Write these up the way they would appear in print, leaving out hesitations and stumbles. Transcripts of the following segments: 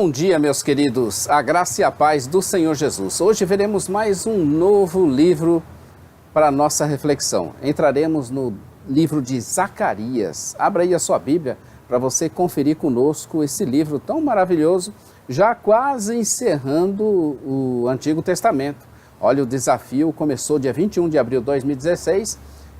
Bom dia, meus queridos, a graça e a paz do Senhor Jesus. Hoje veremos mais um novo livro para a nossa reflexão. Entraremos no livro de Zacarias. Abra aí a sua Bíblia para você conferir conosco esse livro tão maravilhoso, já quase encerrando o Antigo Testamento. Olha, o desafio começou dia 21 de abril de 2016,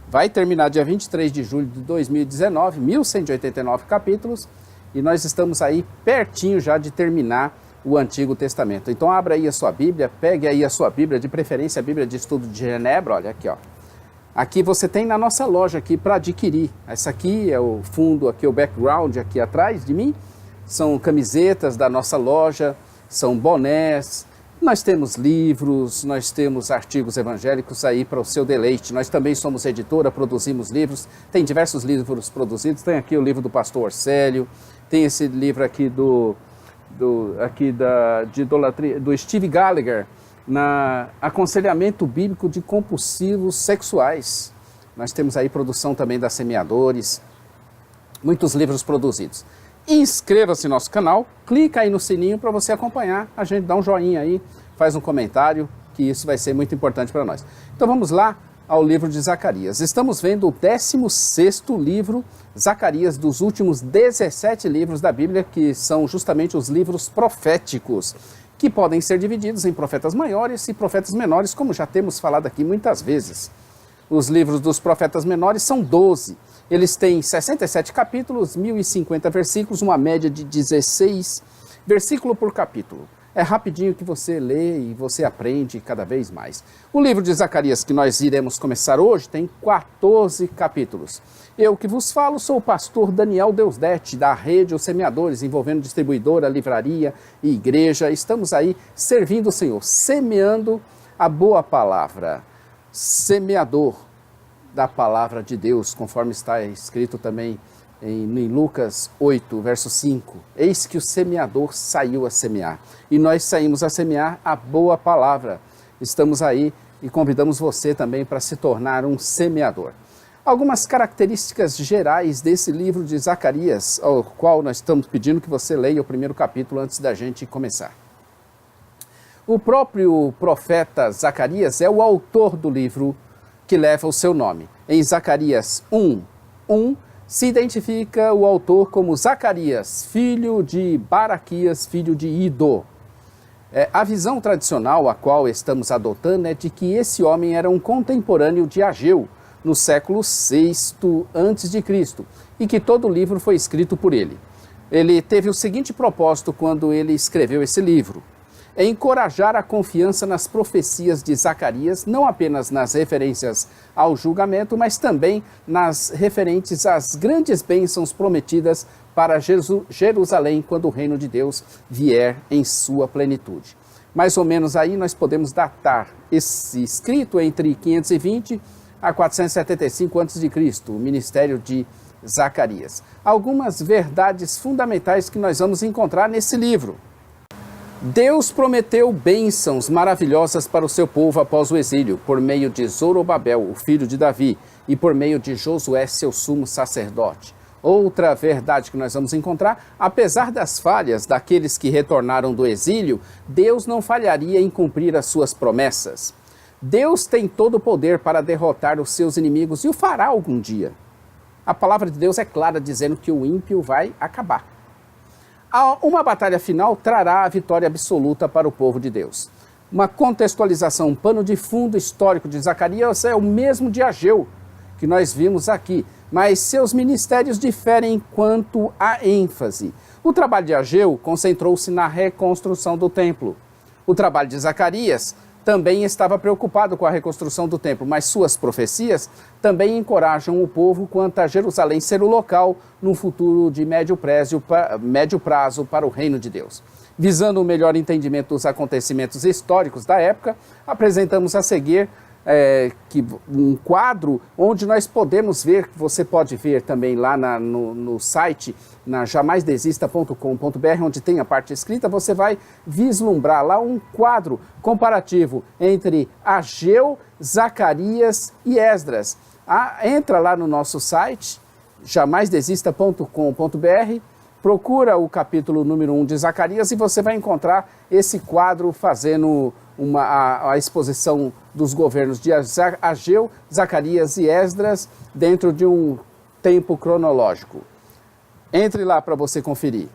vai terminar dia 23 de julho de 2019, 1189 capítulos, e nós estamos aí pertinho já de terminar o Antigo Testamento. Então abra aí a sua Bíblia, pegue aí a sua Bíblia, de preferência a Bíblia de Estudo de Genebra, olha aqui, ó. Aqui você tem na nossa loja aqui para adquirir. Essa aqui é o fundo, aqui o background aqui atrás de mim. São camisetas da nossa loja, são bonés, nós temos livros, nós temos artigos evangélicos aí para o seu deleite. Nós também somos editora, produzimos livros, tem diversos livros produzidos, tem aqui o livro do pastor Orcélio, tem esse livro aqui de idolatria, do Steve Gallagher, na aconselhamento bíblico de compulsivos sexuais. Nós temos aí produção também da Semeadores, muitos livros produzidos. Inscreva-se no nosso canal, clica aí no sininho para você acompanhar, a gente dá um joinha aí, faz um comentário, que isso vai ser muito importante para nós. Então vamos lá ao livro de Zacarias. Estamos vendo o 16º livro, Zacarias, dos últimos 17 livros da Bíblia, que são justamente os livros proféticos, que podem ser divididos em profetas maiores e profetas menores, como já temos falado aqui muitas vezes. Os livros dos profetas menores são 12. Eles têm 67 capítulos, 1050 versículos, uma média de 16 versículo por capítulo. É rapidinho que você lê e você aprende cada vez mais. O livro de Zacarias que nós iremos começar hoje tem 14 capítulos. Eu que vos falo sou o pastor Daniel Deusdete, da Rede Os Semeadores, envolvendo distribuidora, livraria e igreja. Estamos aí servindo o Senhor, semeando a boa palavra. Semeador da palavra de Deus, conforme está escrito também em Lucas 8, verso 5. Eis que o semeador saiu a semear. E nós saímos a semear a boa palavra. Estamos aí e convidamos você também para se tornar um semeador. Algumas características gerais desse livro de Zacarias, ao qual nós estamos pedindo que você leia o primeiro capítulo antes da gente começar. O próprio profeta Zacarias é o autor do livro que leva o seu nome. Em Zacarias 1:1, se identifica o autor como Zacarias, filho de Baraquias, filho de Idô. A visão tradicional a qual estamos adotando é de que esse homem era um contemporâneo de Ageu, no século VI a.C., e que todo o livro foi escrito por ele. Ele teve o seguinte propósito quando ele escreveu esse livro: é encorajar a confiança nas profecias de Zacarias, não apenas nas referências ao julgamento, mas também nas referentes às grandes bênçãos prometidas para Jerusalém quando o reino de Deus vier em sua plenitude. Mais ou menos aí nós podemos datar esse escrito entre 520 a 475 a.C., o ministério de Zacarias. Algumas verdades fundamentais que nós vamos encontrar nesse livro. Deus prometeu bênçãos maravilhosas para o seu povo após o exílio, por meio de Zorobabel, o filho de Davi, e por meio de Josué, seu sumo sacerdote. Outra verdade que nós vamos encontrar: apesar das falhas daqueles que retornaram do exílio, Deus não falharia em cumprir as suas promessas. Deus tem todo o poder para derrotar os seus inimigos e o fará algum dia. A palavra de Deus é clara, dizendo que o ímpio vai acabar. Uma batalha final trará a vitória absoluta para o povo de Deus. Uma contextualização, um pano de fundo histórico de Zacarias é o mesmo de Ageu, que nós vimos aqui, mas seus ministérios diferem quanto à ênfase. O trabalho de Ageu concentrou-se na reconstrução do templo. O trabalho de Zacarias também estava preocupado com a reconstrução do templo, mas suas profecias também encorajam o povo quanto a Jerusalém ser o local num futuro de médio prazo para o reino de Deus. Visando o melhor entendimento dos acontecimentos históricos da época, apresentamos a seguir um quadro onde nós podemos ver, que você pode ver também lá no site, na jamaisdesista.com.br, onde tem a parte escrita, você vai vislumbrar lá um quadro comparativo entre Ageu, Zacarias e Esdras. Entra lá no nosso site, jamaisdesista.com.br, Procura o capítulo número 1 de Zacarias e você vai encontrar esse quadro fazendo a exposição dos governos de Ageu, Zacarias e Esdras dentro de um tempo cronológico. Entre lá para você conferir.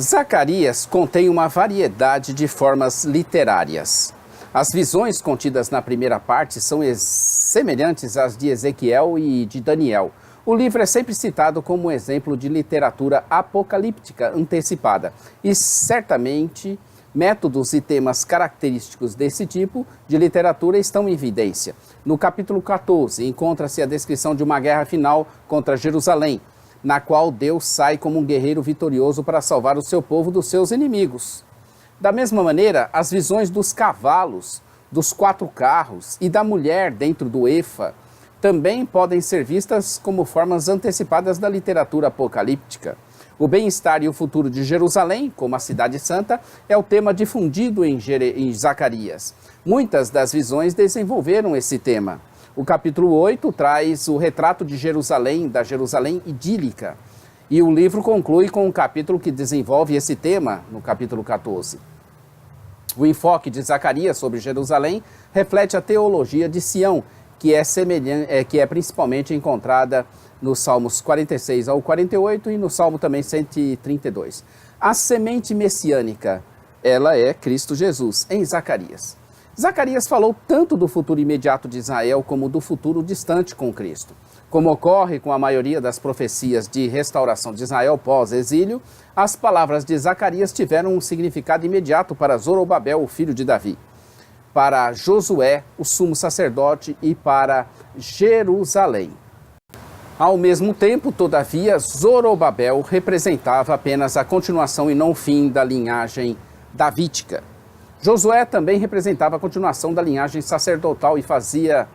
Zacarias contém uma variedade de formas literárias. As visões contidas na primeira parte são semelhantes às de Ezequiel e de Daniel. O livro é sempre citado como um exemplo de literatura apocalíptica antecipada e certamente métodos e temas característicos desse tipo de literatura estão em evidência. No capítulo 14 encontra-se a descrição de uma guerra final contra Jerusalém, na qual Deus sai como um guerreiro vitorioso para salvar o seu povo dos seus inimigos. Da mesma maneira, as visões dos cavalos, dos 4 carros e da mulher dentro do Efa também podem ser vistas como formas antecipadas da literatura apocalíptica. O bem-estar e o futuro de Jerusalém, como a cidade santa, é o tema difundido em Zacarias. Muitas das visões desenvolveram esse tema. O capítulo 8 traz o retrato de Jerusalém, da Jerusalém idílica. E o livro conclui com um capítulo que desenvolve esse tema, no capítulo 14. O enfoque de Zacarias sobre Jerusalém reflete a teologia de Sião, que é principalmente encontrada nos Salmos 46 ao 48 e no Salmo também 132. A semente messiânica, ela é Cristo Jesus, em Zacarias. Zacarias falou tanto do futuro imediato de Israel como do futuro distante com Cristo. Como ocorre com a maioria das profecias de restauração de Israel pós-exílio, as palavras de Zacarias tiveram um significado imediato para Zorobabel, o filho de Davi, para Josué, o sumo sacerdote, e para Jerusalém. Ao mesmo tempo, todavia, Zorobabel representava apenas a continuação e não o fim da linhagem davídica. Josué também representava a continuação da linhagem sacerdotal e fazia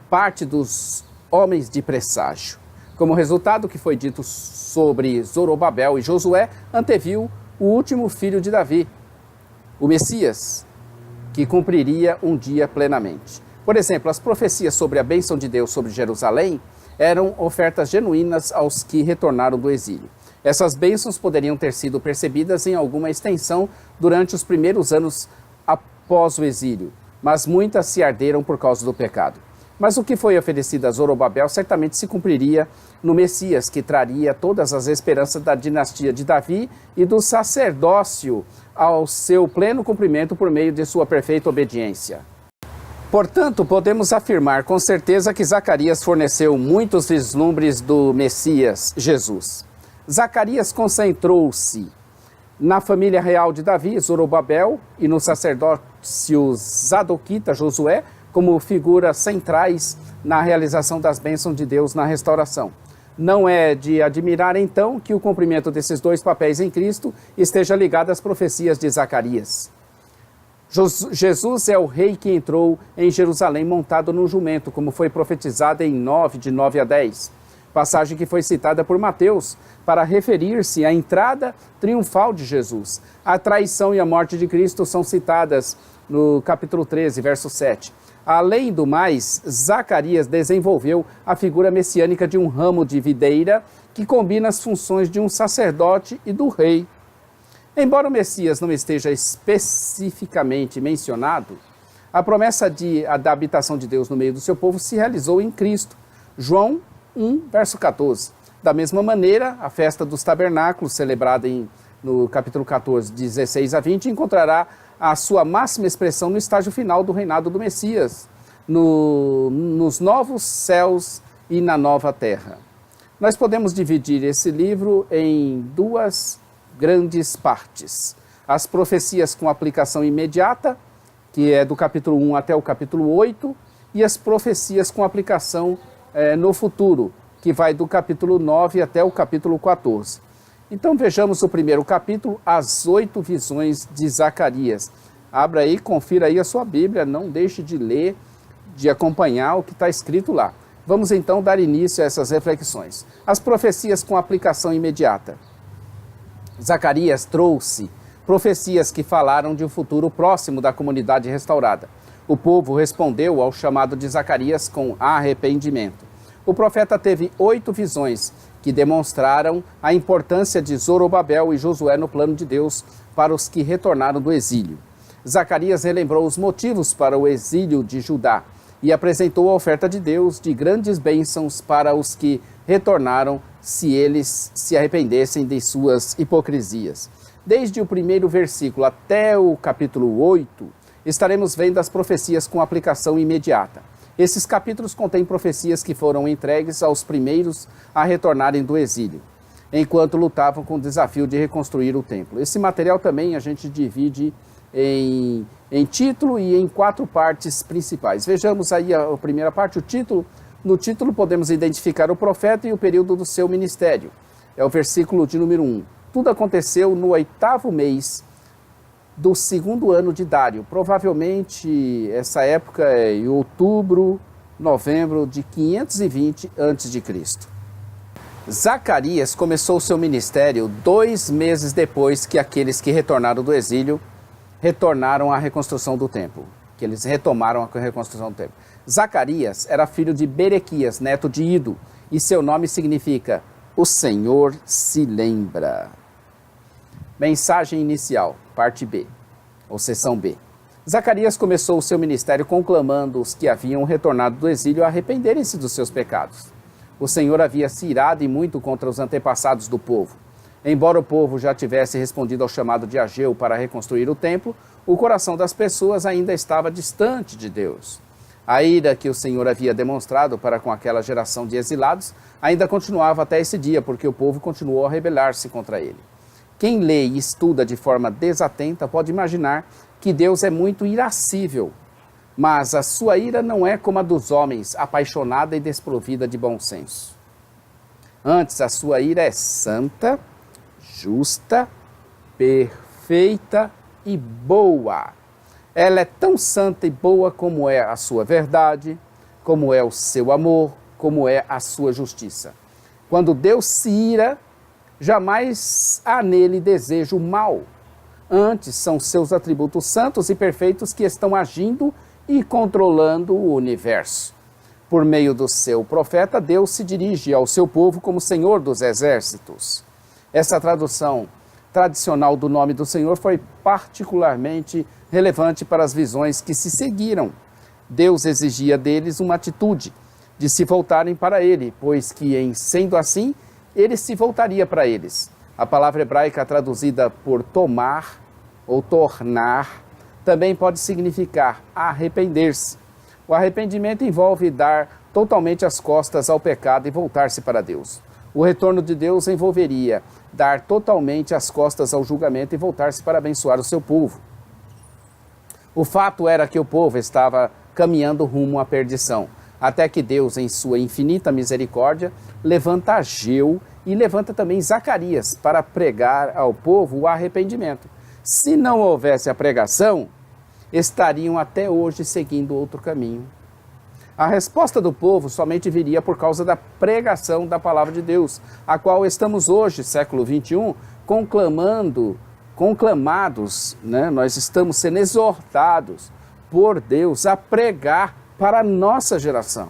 parte dos homens de presságio. Como resultado, o que foi dito sobre Zorobabel e Josué anteviu o último filho de Davi, o Messias, que cumpriria um dia plenamente. Por exemplo, as profecias sobre a bênção de Deus sobre Jerusalém eram ofertas genuínas aos que retornaram do exílio. Essas bênçãos poderiam ter sido percebidas em alguma extensão durante os primeiros anos após o exílio, mas muitas se arderam por causa do pecado. Mas o que foi oferecido a Zorobabel certamente se cumpriria no Messias, que traria todas as esperanças da dinastia de Davi e do sacerdócio ao seu pleno cumprimento por meio de sua perfeita obediência. Portanto, podemos afirmar com certeza que Zacarias forneceu muitos vislumbres do Messias, Jesus. Zacarias concentrou-se na família real de Davi, Zorobabel, e no sacerdócio zadoquita, Josué, como figuras centrais na realização das bênçãos de Deus na restauração. Não é de admirar, então, que o cumprimento desses dois papéis em Cristo esteja ligado às profecias de Zacarias. Jesus é o rei que entrou em Jerusalém montado num jumento, como foi profetizado em 9, de 9 a 10. Passagem que foi citada por Mateus para referir-se à entrada triunfal de Jesus. A traição e a morte de Cristo são citadas no capítulo 13, verso 7. Além do mais, Zacarias desenvolveu a figura messiânica de um ramo de videira que combina as funções de um sacerdote e do rei. Embora o Messias não esteja especificamente mencionado, a promessa da habitação de Deus no meio do seu povo se realizou em Cristo. João 1, verso 14. Da mesma maneira, a festa dos tabernáculos, celebrada no capítulo 14, 16 a 20, encontrará a sua máxima expressão no estágio final do reinado do Messias, nos novos céus e na nova terra. Nós podemos dividir esse livro em duas grandes partes. As profecias com aplicação imediata, que é do capítulo 1 até o capítulo 8, e as profecias com aplicação no futuro, que vai do capítulo 9 até o capítulo 14. Então vejamos o primeiro capítulo, as 8 visões de Zacarias. Abra aí, confira aí a sua Bíblia, não deixe de ler, de acompanhar o que está escrito lá. Vamos então dar início a essas reflexões. As profecias com aplicação imediata. Zacarias trouxe profecias que falaram de um futuro próximo da comunidade restaurada. O povo respondeu ao chamado de Zacarias com arrependimento. O profeta teve 8 visões que demonstraram a importância de Zorobabel e Josué no plano de Deus para os que retornaram do exílio. Zacarias relembrou os motivos para o exílio de Judá e apresentou a oferta de Deus de grandes bênçãos para os que retornaram se eles se arrependessem de suas hipocrisias. Desde o primeiro versículo até o capítulo 8, estaremos vendo as profecias com aplicação imediata. Esses capítulos contêm profecias que foram entregues aos primeiros a retornarem do exílio, enquanto lutavam com o desafio de reconstruir o templo. Esse material também a gente divide em título e em 4 partes principais. Vejamos aí a primeira parte, o título. No título podemos identificar o profeta e o período do seu ministério. É o versículo de número 1. Tudo aconteceu no 8º mês do 2º ano de Dário. Provavelmente essa época é em outubro, novembro de 520 a.C. Zacarias começou seu ministério 2 meses depois que aqueles que retornaram do exílio retornaram à reconstrução do templo, que eles retomaram a reconstrução do templo. Zacarias era filho de Berequias, neto de Ido, e seu nome significa O Senhor se lembra. Mensagem inicial, parte B, ou seção B. Zacarias começou o seu ministério conclamando os que haviam retornado do exílio a arrependerem-se dos seus pecados. O Senhor havia se irado e muito contra os antepassados do povo. Embora o povo já tivesse respondido ao chamado de Ageu para reconstruir o templo, o coração das pessoas ainda estava distante de Deus. A ira que o Senhor havia demonstrado para com aquela geração de exilados ainda continuava até esse dia, porque o povo continuou a rebelar-se contra ele. Quem lê e estuda de forma desatenta pode imaginar que Deus é muito irascível, mas a sua ira não é como a dos homens, apaixonada e desprovida de bom senso. Antes, a sua ira é santa, justa, perfeita e boa. Ela é tão santa e boa como é a sua verdade, como é o seu amor, como é a sua justiça. Quando Deus se ira, jamais há nele desejo mal. Antes, são seus atributos santos e perfeitos que estão agindo e controlando o universo. Por meio do seu profeta, Deus se dirige ao seu povo como Senhor dos Exércitos. Essa tradução tradicional do nome do Senhor foi particularmente relevante para as visões que se seguiram. Deus exigia deles uma atitude de se voltarem para ele, pois que, em sendo assim, ele se voltaria para eles. A palavra hebraica traduzida por tomar ou tornar também pode significar arrepender-se. O arrependimento envolve dar totalmente as costas ao pecado e voltar-se para Deus. O retorno de Deus envolveria dar totalmente as costas ao julgamento e voltar-se para abençoar o seu povo. O fato era que o povo estava caminhando rumo à perdição, até que Deus, em sua infinita misericórdia, levanta Ageu e levanta também Zacarias para pregar ao povo o arrependimento. Se não houvesse a pregação, estariam até hoje seguindo outro caminho. A resposta do povo somente viria por causa da pregação da palavra de Deus, a qual estamos hoje, século 21, conclamados, né? Nós estamos sendo exortados por Deus a pregar para a nossa geração.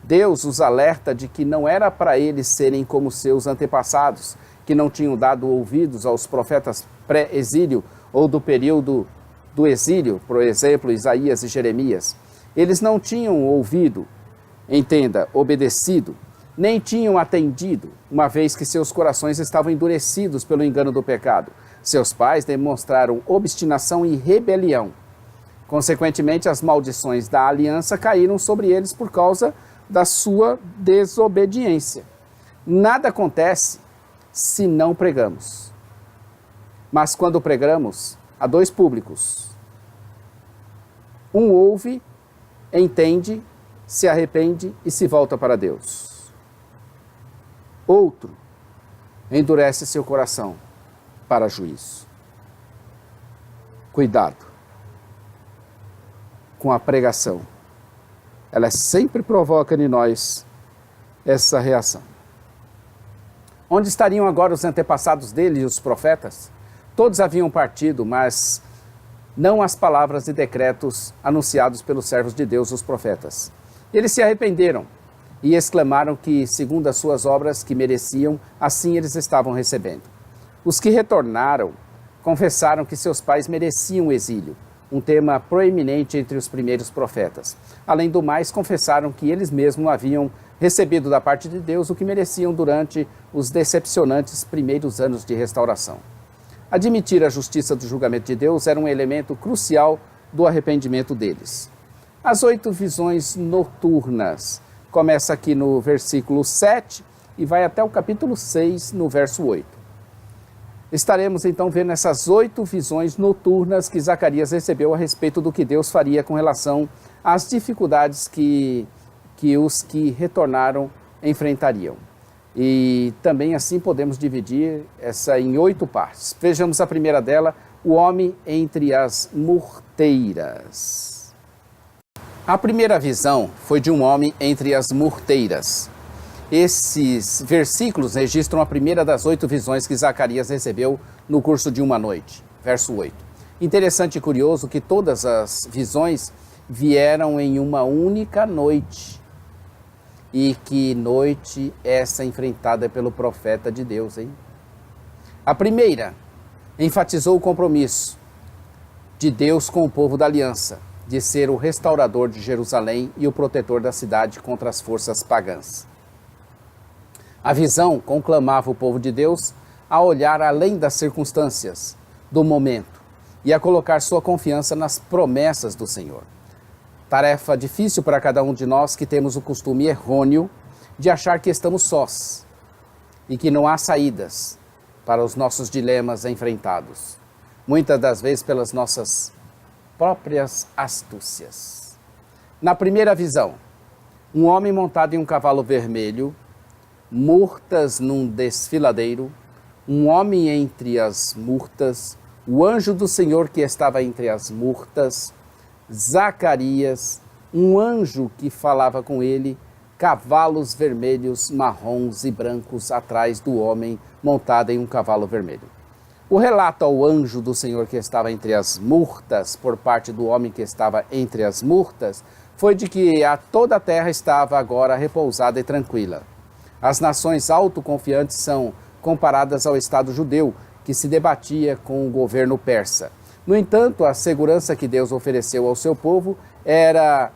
Deus os alerta de que não era para eles serem como seus antepassados, que não tinham dado ouvidos aos profetas pré-exílio ou do período do exílio, por exemplo, Isaías e Jeremias. Eles não tinham ouvido, entenda, obedecido, nem tinham atendido, uma vez que seus corações estavam endurecidos pelo engano do pecado. Seus pais demonstraram obstinação e rebelião. Consequentemente, as maldições da aliança caíram sobre eles por causa da sua desobediência. Nada acontece se não pregamos. Mas quando pregamos, há 2 públicos. Um ouve, entende, se arrepende e se volta para Deus. Outro endurece seu coração para juízo. Cuidado com a pregação. Ela sempre provoca em nós essa reação. Onde estariam agora os antepassados dele e os profetas? Todos haviam partido, mas não as palavras e decretos anunciados pelos servos de Deus, os profetas. Eles se arrependeram e exclamaram que, segundo as suas obras que mereciam, assim eles estavam recebendo. Os que retornaram confessaram que seus pais mereciam o exílio, um tema proeminente entre os primeiros profetas. Além do mais, confessaram que eles mesmos haviam recebido da parte de Deus o que mereciam durante os decepcionantes primeiros anos de restauração. Admitir a justiça do julgamento de Deus era um elemento crucial do arrependimento deles. As 8 visões noturnas. Começa aqui no versículo 7 e vai até o capítulo 6, no verso 8. Estaremos então vendo essas 8 visões noturnas que Zacarias recebeu a respeito do que Deus faria com relação às dificuldades que os que retornaram enfrentariam. E também assim podemos dividir essa em 8 partes. Vejamos a primeira dela, o homem entre as murteiras. A primeira visão foi de um homem entre as murteiras. Esses versículos registram a primeira das 8 visões que Zacarias recebeu no curso de uma noite. Verso 8. Interessante e curioso que todas as visões vieram em uma única noite. E que noite essa enfrentada pelo profeta de Deus, hein? A primeira enfatizou o compromisso de Deus com o povo da aliança, de ser o restaurador de Jerusalém e o protetor da cidade contra as forças pagãs. A visão conclamava o povo de Deus a olhar além das circunstâncias do momento e a colocar sua confiança nas promessas do Senhor. Tarefa difícil para cada um de nós que temos o costume errôneo de achar que estamos sós e que não há saídas para os nossos dilemas enfrentados, muitas das vezes pelas nossas próprias astúcias. Na primeira visão, um homem montado em um cavalo vermelho, murtas num desfiladeiro, um homem entre as murtas, o anjo do Senhor que estava entre as murtas, Zacarias, um anjo que falava com ele, cavalos vermelhos, marrons e brancos atrás do homem montado em um cavalo vermelho. O relato ao anjo do Senhor que estava entre as murtas, por parte do homem que estava entre as murtas, foi de que toda a terra estava agora repousada e tranquila. As nações autoconfiantes são comparadas ao Estado judeu, que se debatia com o governo persa. No entanto, a segurança que Deus ofereceu ao seu povo era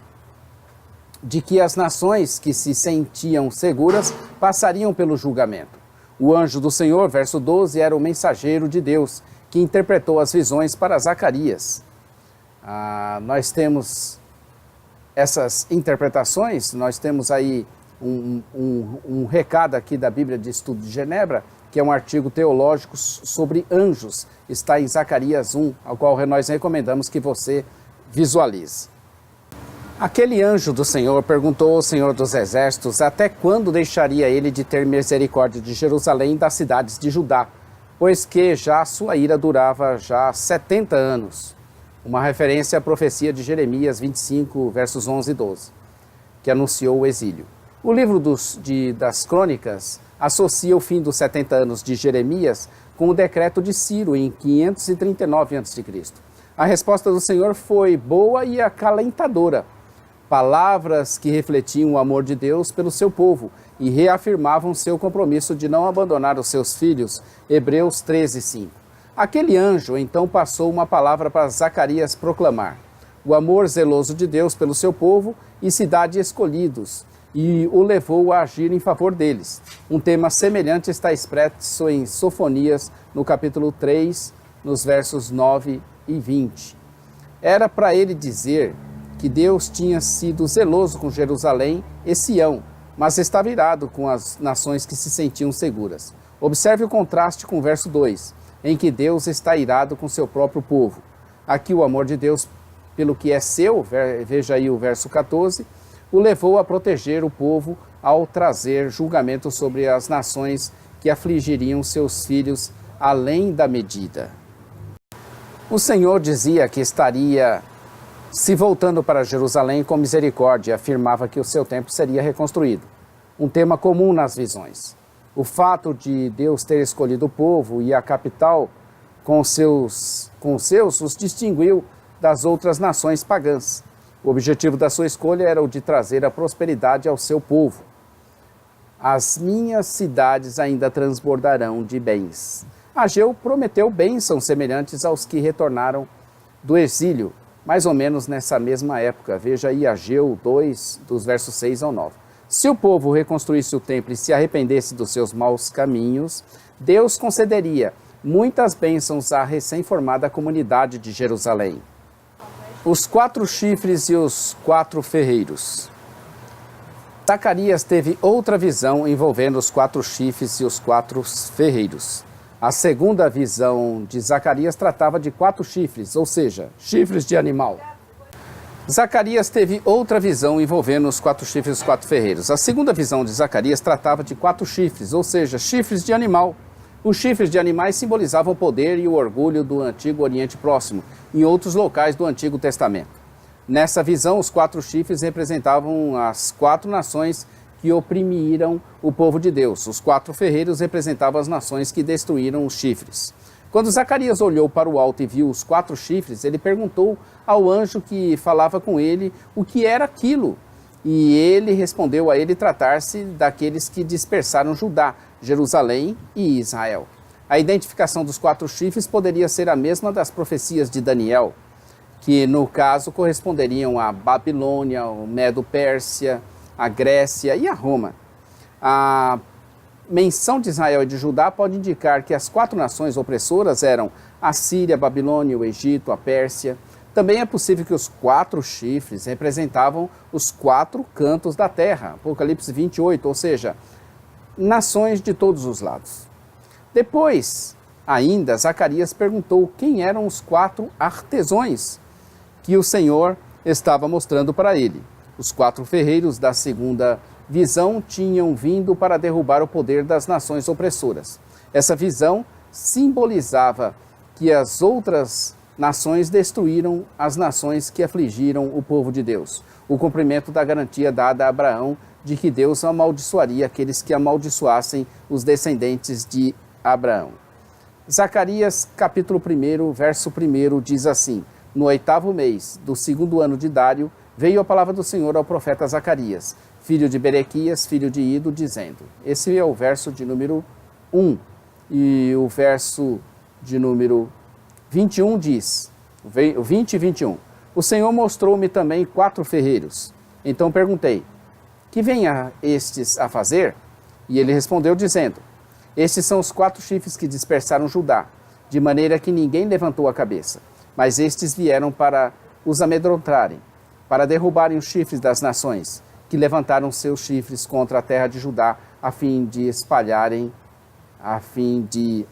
de que as nações que se sentiam seguras passariam pelo julgamento. O anjo do Senhor, verso 12, era o mensageiro de Deus, que interpretou as visões para Zacarias. Nós temos essas interpretações, nós temos aí um recado aqui da Bíblia de Estudo de Genebra, que é um artigo teológico sobre anjos, está em Zacarias 1, ao qual nós recomendamos que você visualize. Aquele anjo do Senhor perguntou ao Senhor dos Exércitos até quando deixaria ele de ter misericórdia de Jerusalém e das cidades de Judá, pois que já sua ira durava já 70 anos. Uma referência à profecia de Jeremias 25, versos 11 e 12, que anunciou o exílio. O livro das Crônicas associa o fim dos 70 anos de Jeremias com o decreto de Ciro em 539 a.C. A resposta do Senhor foi boa e acalentadora. Palavras que refletiam o amor de Deus pelo seu povo e reafirmavam seu compromisso de não abandonar os seus filhos. Hebreus 13, 5. Aquele anjo então passou uma palavra para Zacarias proclamar: o amor zeloso de Deus pelo seu povo e cidade escolhidos, e o levou a agir em favor deles. Um tema semelhante está expresso em Sofonias, no capítulo 3, nos versos 9 e 20. Era para ele dizer que Deus tinha sido zeloso com Jerusalém e Sião, mas estava irado com as nações que se sentiam seguras. Observe o contraste com o verso 2, em que Deus está irado com seu próprio povo. Aqui o amor de Deus pelo que é seu, veja aí o verso 14, o levou a proteger o povo ao trazer julgamento sobre as nações que afligiriam seus filhos além da medida. O Senhor dizia que estaria se voltando para Jerusalém com misericórdia e afirmava que o seu templo seria reconstruído. Um tema comum nas visões. O fato de Deus ter escolhido o povo e a capital com os seus os distinguiu das outras nações pagãs. O objetivo da sua escolha era o de trazer a prosperidade ao seu povo. as minhas cidades ainda transbordarão de bens. Ageu prometeu bênçãos semelhantes aos que retornaram do exílio, mais ou menos nessa mesma época. Veja aí Ageu 2, dos versos 6 ao 9. Se o povo reconstruísse o templo e se arrependesse dos seus maus caminhos, Deus concederia muitas bênçãos à recém-formada comunidade de Jerusalém. Os 4 chifres e os 4 ferreiros. Zacarias teve outra visão envolvendo os 4 chifres e os 4 ferreiros. A segunda visão de Zacarias tratava de 4 chifres, ou seja, chifres de animal. Zacarias teve outra visão envolvendo os 4 chifres e os 4 ferreiros. A segunda visão de Zacarias tratava de 4 chifres, ou seja, chifres de animal. Os chifres de animais simbolizavam o poder e o orgulho do antigo Oriente Próximo, em outros locais do Antigo Testamento. Nessa visão, os 4 chifres representavam as 4 nações que oprimiram o povo de Deus. Os 4 ferreiros representavam as nações que destruíram os chifres. Quando Zacarias olhou para o alto e viu os 4 chifres, ele perguntou ao anjo que falava com ele o que era aquilo. E ele respondeu a ele tratar-se daqueles que dispersaram Judá, Jerusalém e Israel. A identificação dos 4 chifres poderia ser a mesma das profecias de Daniel, que no caso corresponderiam à Babilônia, ao Medo-Pérsia, à Grécia e a Roma. A menção de Israel e de Judá pode indicar que as 4 nações opressoras eram a Síria, a Babilônia, o Egito, a Pérsia. Também é possível que os 4 chifres representavam os 4 cantos da terra, Apocalipse 28, ou seja, nações de todos os lados. Depois, ainda, Zacarias perguntou quem eram os 4 artesãos que o Senhor estava mostrando para ele. Os 4 ferreiros da segunda visão tinham vindo para derrubar o poder das nações opressoras. Essa visão simbolizava que as outras nações destruíram as nações que afligiram o povo de Deus. O cumprimento da garantia dada a Abraão de que Deus amaldiçoaria aqueles que amaldiçoassem os descendentes de Abraão. Zacarias, capítulo 1, verso 1, diz assim: No 8º mês do 2º ano de Dário, veio a palavra do Senhor ao profeta Zacarias, filho de Berequias, filho de Ido, dizendo... Esse é o verso de número 1. E o verso de número 21 diz, o 20 e 21, O Senhor mostrou-me também 4 ferreiros. Então perguntei, que venha estes a fazer? E ele respondeu dizendo, Estes são os 4 chifres que dispersaram Judá, de maneira que ninguém levantou a cabeça. Mas estes vieram para os amedrontarem, para derrubarem os chifres das nações, que levantaram seus chifres contra a terra de Judá, a fim de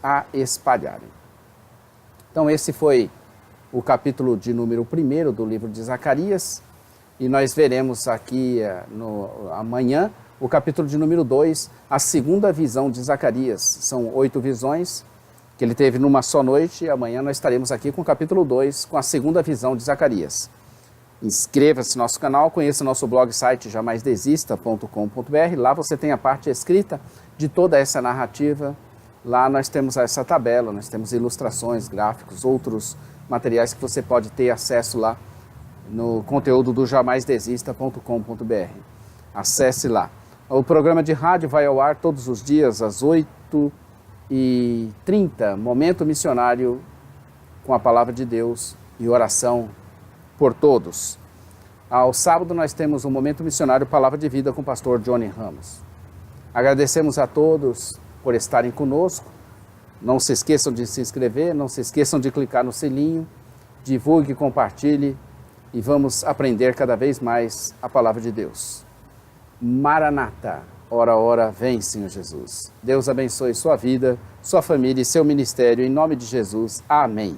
a espalharem. Então esse foi o capítulo de número 1 do livro de Zacarias, e nós veremos aqui amanhã o capítulo de número 2, a segunda visão de Zacarias. São 8 visões que ele teve numa só noite, e amanhã nós estaremos aqui com o capítulo 2, com a segunda visão de Zacarias. Inscreva-se no nosso canal, conheça o nosso blog site jamaisdesista.com.br. Lá você tem a parte escrita de toda essa narrativa. Lá nós temos essa tabela, nós temos ilustrações, gráficos, outros materiais que você pode ter acesso lá no conteúdo do jamaisdesista.com.br. Acesse lá. O programa de rádio vai ao ar todos os dias às 8h30, Momento Missionário com a Palavra de Deus e oração por todos. Ao sábado nós temos o Momento Missionário Palavra de Vida com o pastor Johnny Ramos. Agradecemos a todos por estarem conosco. Não se esqueçam de se inscrever, não se esqueçam de clicar no sininho, divulgue, compartilhe e vamos aprender cada vez mais a Palavra de Deus. Maranata, ora, ora, vem, Senhor Jesus. Deus abençoe sua vida, sua família e seu ministério, em nome de Jesus. Amém.